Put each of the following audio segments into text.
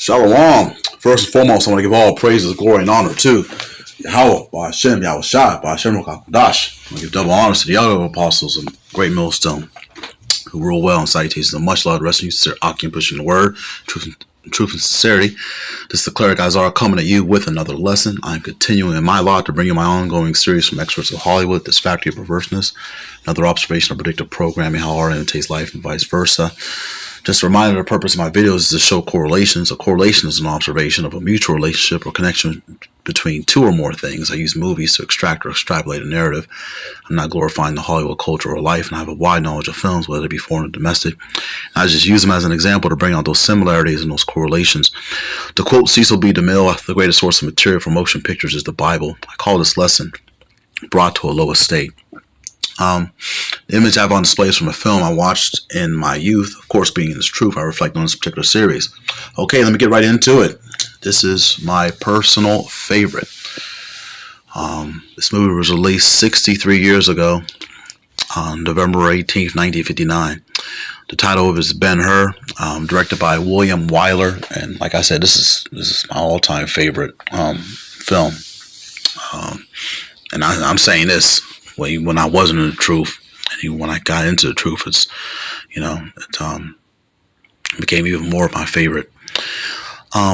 Shalom. First and foremost, I want to give all praises, glory, and honor to Yahweh, by Hashem, Yahweh Shai, by Hashem Ruach HaKodesh. I want to give double honors to the other apostles of Great Millstone who rule well in salutations of much love, rest in you, sincere Aki, and pushing the word, truth and sincerity. This is the cleric Isaiah coming at you with another lesson. I'm continuing in my lot to bring you my ongoing series from experts of Hollywood, this factory of perverseness, another observation of predictive programming, how art imitates life and vice versa. Just a reminder, the purpose of my videos is to show correlations. A correlation is an observation of a mutual relationship or connection between two or more things. I use movies to extract or extrapolate a narrative. I'm not glorifying the Hollywood culture or life, and I have a wide knowledge of films, whether they be foreign or domestic. I just use them as an example to bring out those similarities and those correlations. To quote Cecil B. DeMille, the greatest source of material for motion pictures is the Bible. I call this lesson brought to a lower state. The image I have on display is from a film I watched in my youth. Of course, being in its truth, I reflect on this particular series. Okay, let me get right into it. This is my personal favorite. This movie was released 63 years ago on November 18th, 1959. The title of it is Ben-Hur, directed by William Wyler. And like I said, this is my all-time favorite film. And I'm saying this when I wasn't in the truth, and even when I got into the truth, it became even more of my favorite.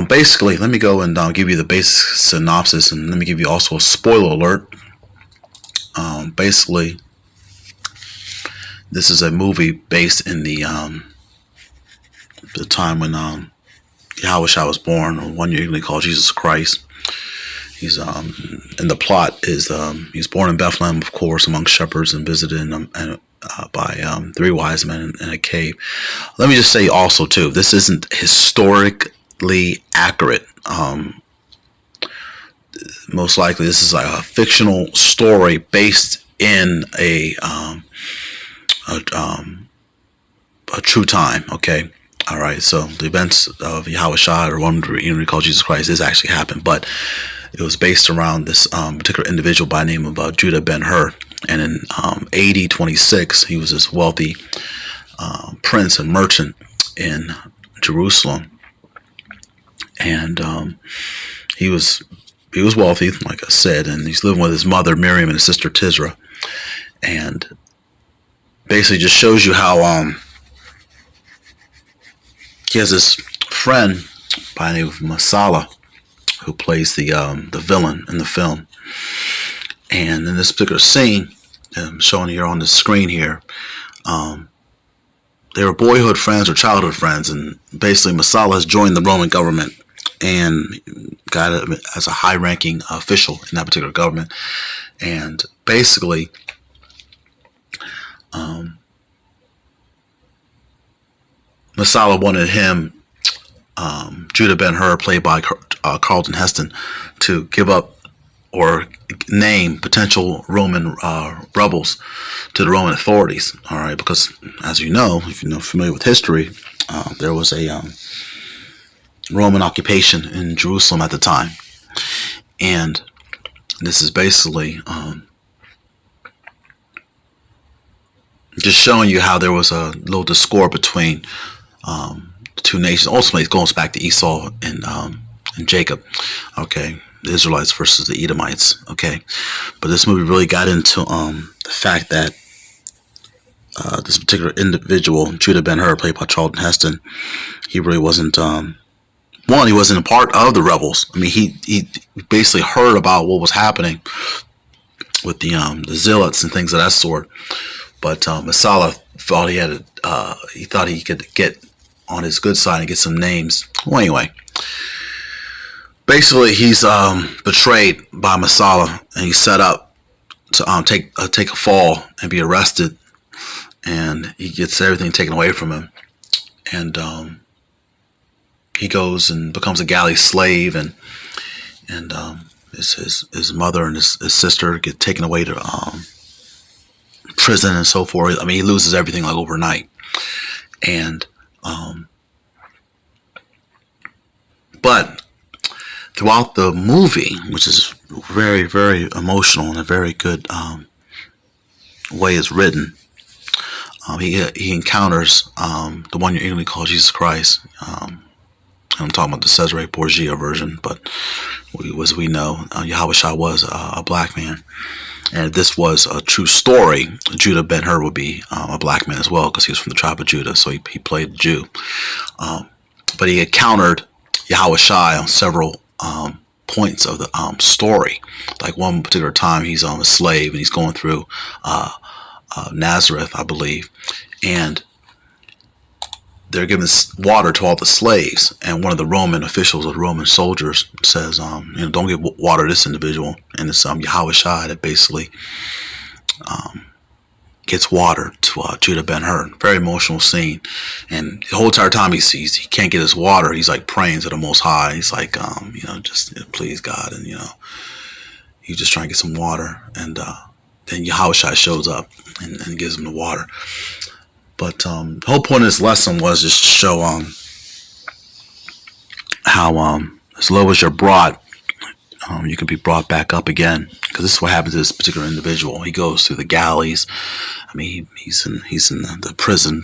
Basically, let me go and give you the basic synopsis, and let me give you also a spoiler alert. Basically, this is a movie based in the time when Yahweh Shai was born, or one usually called Jesus Christ. He's and the plot is he's born in Bethlehem, of course, among shepherds, and visited by three wise men in a cave. Let me just say also too, this isn't historically accurate. Most likely, this is like a fictional story based in a true time. Okay. All right. So the events of Yahweh Shai, or one we call Jesus Christ, this actually happened, but it was based around this particular individual by the name of Judah Ben-Hur. And in AD 26, he was this wealthy prince and merchant in Jerusalem. And he was wealthy, like I said, and he's living with his mother, Miriam, and his sister, Tisra. And basically just shows you how he has this friend by the name of Masala, who plays the villain in the film. And in this particular scene, showing here on the screen here, they were boyhood friends or childhood friends, and basically Masala has joined the Roman government and got as a high-ranking official in that particular government. And basically, Masala wanted him, Judah Ben-Hur, played by Carlton Heston, to give up or name potential Roman rebels to the Roman authorities. All right, because as you know, if you're familiar with history, there was a Roman occupation in Jerusalem at the time, and this is basically just showing you how there was a little discord between the two nations. Ultimately, it goes back to Esau and Jacob. Okay, the Israelites versus the Edomites. Okay, but this movie really got into the fact that this particular individual, Judah Ben-Hur, played by Charlton Heston, he really wasn't he wasn't a part of the rebels. I mean, he basically heard about what was happening with the zealots and things of that sort. But Masala thought he thought he could get on his good side and get some names. Well, anyway, basically he's betrayed by Masala, and he's set up to take a fall and be arrested, and he gets everything taken away from him, and he goes and becomes a galley slave, and his mother and his sister get taken away to prison and so forth. I mean, he loses everything like overnight. And but throughout the movie, which is very, very emotional and a very good way it's written, he encounters the one you English call Jesus Christ, I'm talking about the Cesare Borgia version, but as we know, Yahushua was a black man. And this was a true story. Judah Ben-Hur would be a black man as well, because he was from the tribe of Judah, so he played Jew. But he encountered Yahushua on several points of the story. Like one particular time, he's a slave, and he's going through Nazareth, I believe, and they're giving water to all the slaves, and one of the Roman officials or Roman soldiers says, don't give water to this individual, and it's Yahushua that basically gets water to Judah Ben-Hur. Very emotional scene, and the whole entire time he can't get his water, he's like praying to the Most High. He's like, just please God, and he's just trying to get some water, and then Yahushua shows up and gives him the water. But the whole point of this lesson was just to show how as low as you're brought, you can be brought back up again. Because this is what happens to this particular individual. He goes through the galleys. I mean, he's in the prison,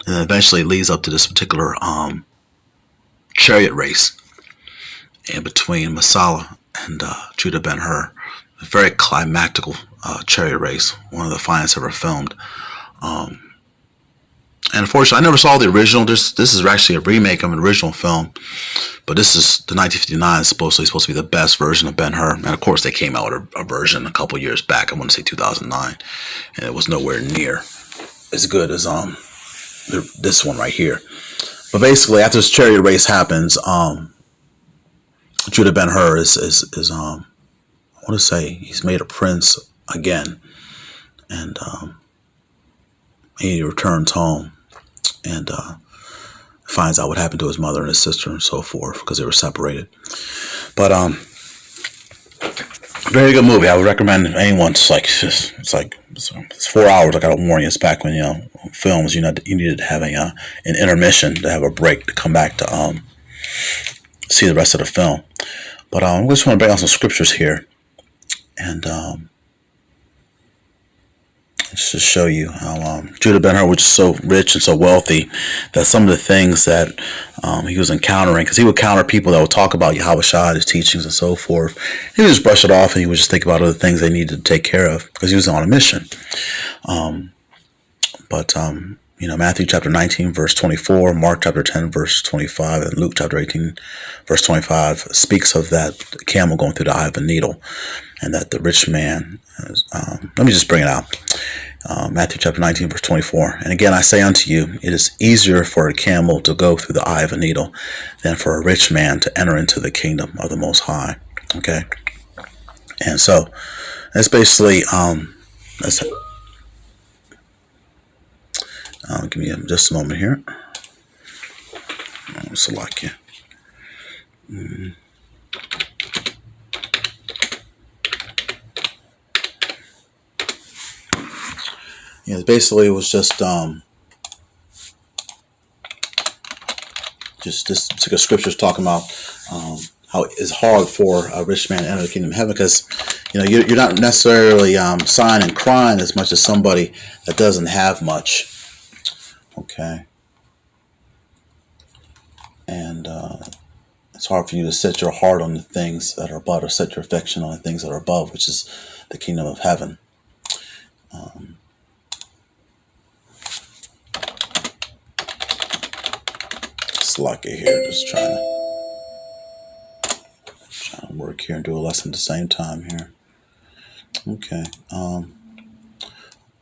and then eventually it leads up to this particular chariot race in between Masala and Judah Ben-Hur. A very climactical chariot race, one of the finest ever filmed. And unfortunately, I never saw the original. This is actually a remake of an original film, but this is the 1959. Supposedly supposed to be the best version of Ben-Hur, and of course, they came out with a version a couple years back. I want to say 2009, and it was nowhere near as good as this one right here. But basically, after this chariot race happens, Judah Ben-Hur is I want to say he's made a prince again, and he returns home and finds out what happened to his mother and his sister and so forth, because they were separated. But very good movie. I would recommend anyone. It's 4 hours. I got to warn you. It's back when films you needed to have an intermission, to have a break, to come back to see the rest of the film. But I just want to bring out some scriptures here, and just to show you how Judah Ben-Hur was just so rich and so wealthy that some of the things that he was encountering, because he would encounter people that would talk about Yahushua, his teachings and so forth, he would just brush it off, and he would just think about other things they needed to take care of, because he was on a mission. Matthew chapter 19 verse 24, Mark chapter 10 verse 25, and Luke chapter 18 verse 25 speaks of that camel going through the eye of a needle, and that the rich man, let me just bring it out. Matthew chapter 19 verse 24. And again, I say unto you, it is easier for a camel to go through the eye of a needle than for a rich man to enter into the kingdom of the Most High. Okay. And so that's basically, give me just a moment here. Select you. Basically, it was just this particular scriptures talking about how it's hard for a rich man to enter the kingdom of heaven, because you're not necessarily sighing and crying as much as somebody that doesn't have much. Okay, and it's hard for you to set your heart on the things that are above, or set your affection on the things that are above, which is the kingdom of heaven. Lucky here, just trying to work here and do a lesson at the same time here. Okay,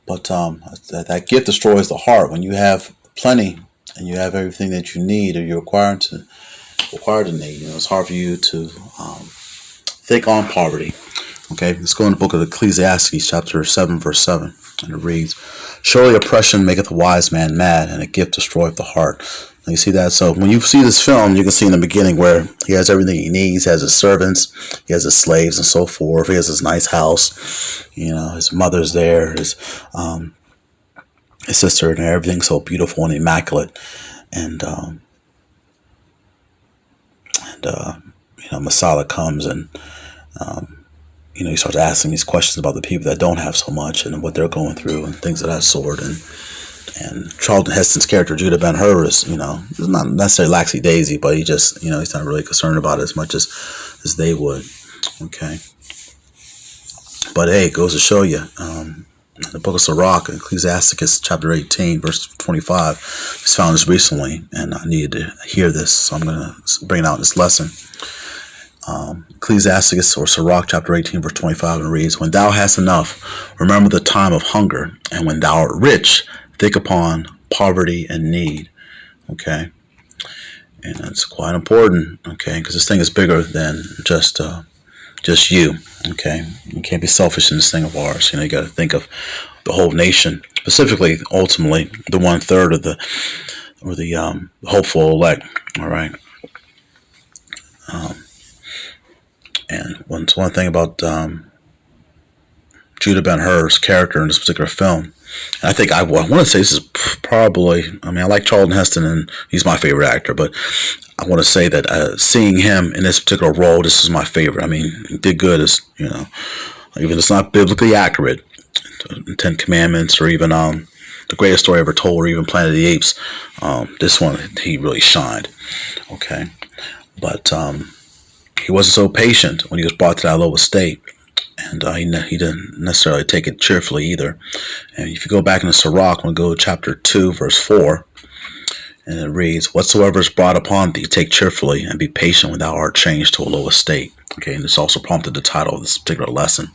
that gift destroys the heart. When you have plenty and you have everything that you need, or you're required to need, it's hard for you to think on poverty. Okay, let's go in the book of Ecclesiasticus chapter 7 verse 7, and it reads, "Surely oppression maketh a wise man mad, and a gift destroyeth the heart." You see that? So when you see this film, you can see in the beginning where he has everything he needs. He has his servants, he has his slaves and so forth. He has his nice house. His mother's there, his sister, and everything's so beautiful and immaculate. And Masala comes, and he starts asking these questions about the people that don't have so much and what they're going through and things of that sort. And And Charlton Heston's character, Judah Ben-Hur, is, is not necessarily laxy-daisy, but he just, he's not really concerned about it as much as they would. Okay. But hey, it goes to show you, the book of Sirach, Ecclesiasticus chapter 18, verse 25, just found this recently, and I needed to hear this, so I'm going to bring it out in this lesson. Ecclesiasticus or Sirach chapter 18, verse 25, and it reads, "When thou hast enough, remember the time of hunger, and when thou art rich, think upon poverty and need." Okay. And that's quite important, okay, because this thing is bigger than just you, okay. You can't be selfish in this thing of ours. You got to think of the whole nation, specifically, ultimately, the 1/3 of the hopeful elect. All right. And one thing about Judah Ben-Hur's character in this particular film, and I think I want to say this is probably, I like Charlton Heston, and he's my favorite actor, but I want to say that seeing him in this particular role, this is my favorite. He did good as, even if it's not biblically accurate, Ten Commandments, or even The Greatest Story Ever Told, or even Planet of the Apes, this one, he really shined. Okay. But he wasn't so patient when he was brought to that low estate. And he didn't necessarily take it cheerfully either. And if you go back into Sirach, we'll go to chapter 2, verse 4, and it reads, "Whatsoever is brought upon thee, take cheerfully, and be patient when thou art changed to a low estate." Okay, and this also prompted the title of this particular lesson.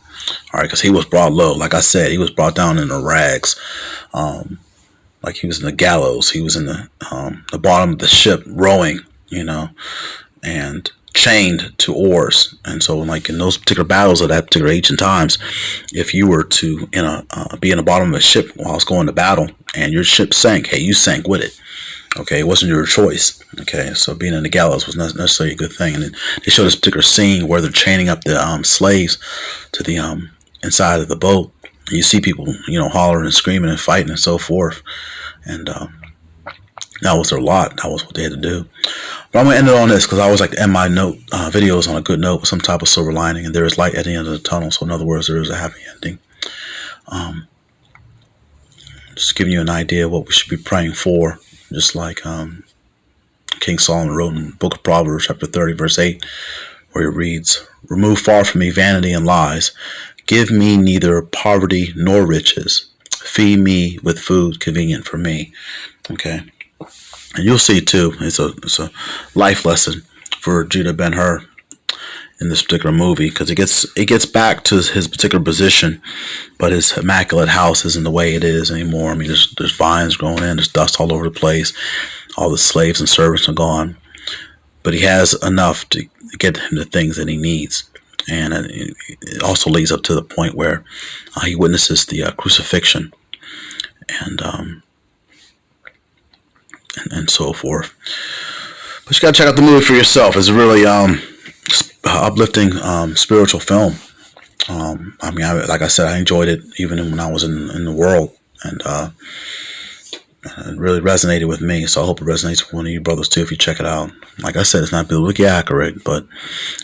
All right, because he was brought low. Like I said, he was brought down in the rags. Like he was in the gallows. He was in the bottom of the ship, rowing, and chained to oars. And so, like in those particular battles of that particular ancient times, if you were to be in the bottom of a ship while it's going to battle and your ship sank, hey, you sank with it. Okay, it wasn't your choice. Okay, so being in the gallows was not necessarily a good thing. And they show this particular scene where they're chaining up the slaves to the inside of the boat. And you see people, hollering and screaming and fighting and so forth. And that was their lot. That was what they had to do. But I'm going to end it on this, because I always like to end my videos on a good note with some type of silver lining. And there is light at the end of the tunnel. So in other words, there is a happy ending. Just giving you an idea of what we should be praying for. Just like King Solomon wrote in the book of Proverbs, chapter 30, verse 8, where he reads, "Remove far from me vanity and lies. Give me neither poverty nor riches. Feed me with food convenient for me." Okay. And you'll see too, it's a life lesson for Judah Ben-Hur in this particular movie, because it gets back to his particular position, but his immaculate house isn't the way it is anymore. There's vines growing in, there's dust all over the place, all the slaves and servants are gone, but he has enough to get him the things that he needs. And it also leads up to the point where he witnesses the crucifixion and so forth. But you gotta check out the movie for yourself. It's a really uplifting spiritual film. Like I said, I enjoyed it even when I was in the world, and it really resonated with me. So I hope it resonates with one of you brothers too if you check it out. Like I said, it's not biblically accurate, but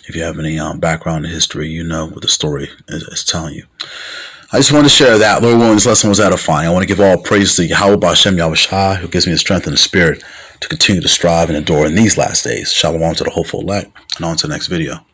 if you have any background in history, what the story is telling you. I just wanted to share that. Lord willing, this lesson was edifying. I want to give all praise to Yahweh B'Hashem Yahushua, who gives me the strength and the spirit to continue to strive and endure in these last days. Shalom to the hopeful elect, and on to the next video.